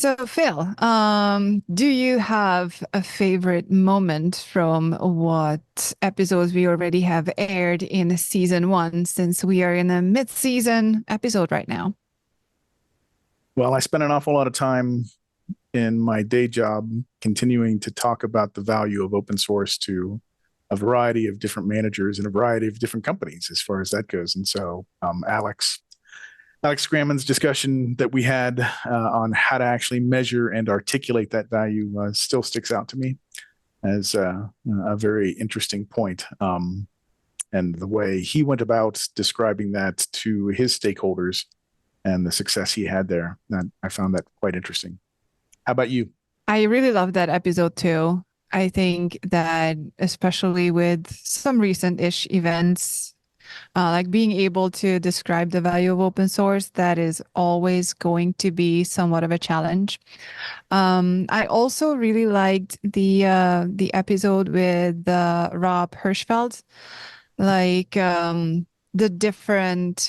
So, Phil, do you have a favorite moment from what episodes we already have aired in season one, since we are in a mid-season episode right now? Well, I spend an awful lot of time in my day job continuing to talk about the value of open source to a variety of different managers in a variety of different companies as far as that goes. And so, Alex Scrammon's discussion that we had on how to actually measure and articulate that value still sticks out to me as a very interesting point. And the way he went about describing that to his stakeholders and the success he had there, that I found that quite interesting. How about you? I really love that episode too. I think that especially with some recent-ish events, like being able to describe the value of open source, that is always going to be somewhat of a challenge. I also really liked the episode with Rob Hirschfeld, like the different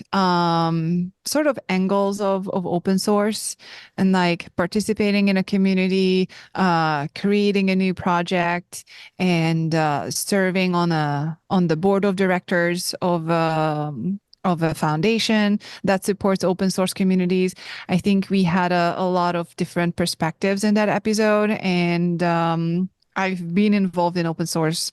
sort of angles of open source and like participating in a community, creating a new project, and serving on the board of directors of a foundation that supports open source communities. I think we had a lot of different perspectives in that episode, and I've been involved in open source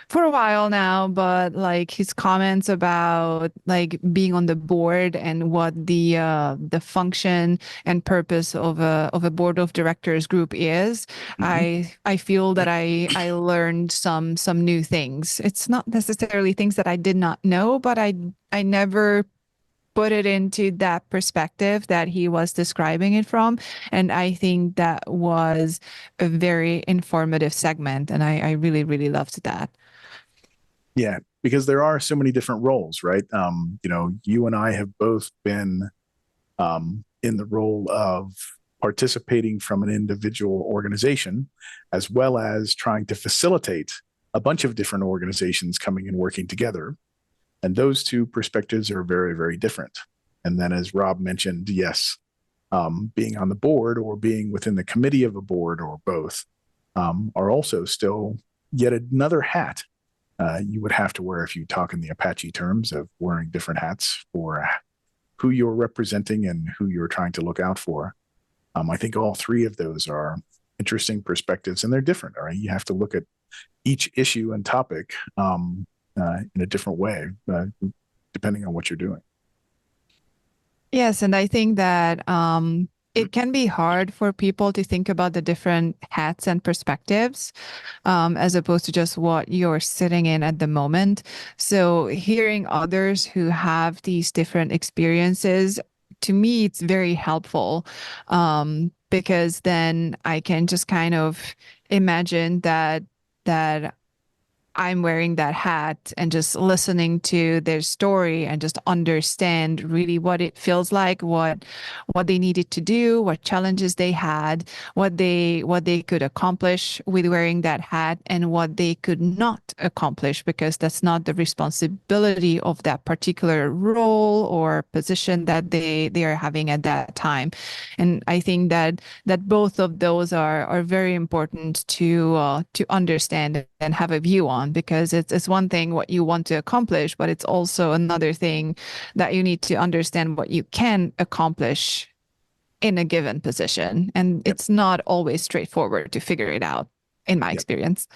for a while now, but like his comments about like being on the board and what the function and purpose of a board of directors group is, Mm-hmm. I feel that I learned some new things. It's not necessarily things that I did not know, but I never put it into that perspective that he was describing it from. And I think that was a very informative segment. And I really, really loved that. Yeah, because there are so many different roles, right? You and I have both been in the role of participating from an individual organization, as well as trying to facilitate a bunch of different organizations coming and working together. And those two perspectives are very, very different. And then, as Rob mentioned, yes, being on the board or being within the committee of a board or both are also still yet another hat you would have to wear if you talk in the Apache terms of wearing different hats for who you're representing and who you're trying to look out for. I think all three of those are interesting perspectives, and they're different. All right, you have to look at each issue and topic in a different way, depending on what you're doing. Yes, and I think that it can be hard for people to think about the different hats and perspectives, as opposed to just what you're sitting in at the moment. So hearing others who have these different experiences, to me, it's very helpful, because then I can just kind of imagine that I'm wearing that hat and just listening to their story and just understand really what it feels like, what they needed to do, what challenges they had, what they could accomplish with wearing that hat, and what they could not accomplish because that's not the responsibility of that particular role or position that they are having at that time. And I think that both of those are very important to understand and have a view on, because it's one thing what you want to accomplish, but it's also another thing that you need to understand what you can accomplish in a given position. And Yep. it's not always straightforward to figure it out, in my Yep. experience.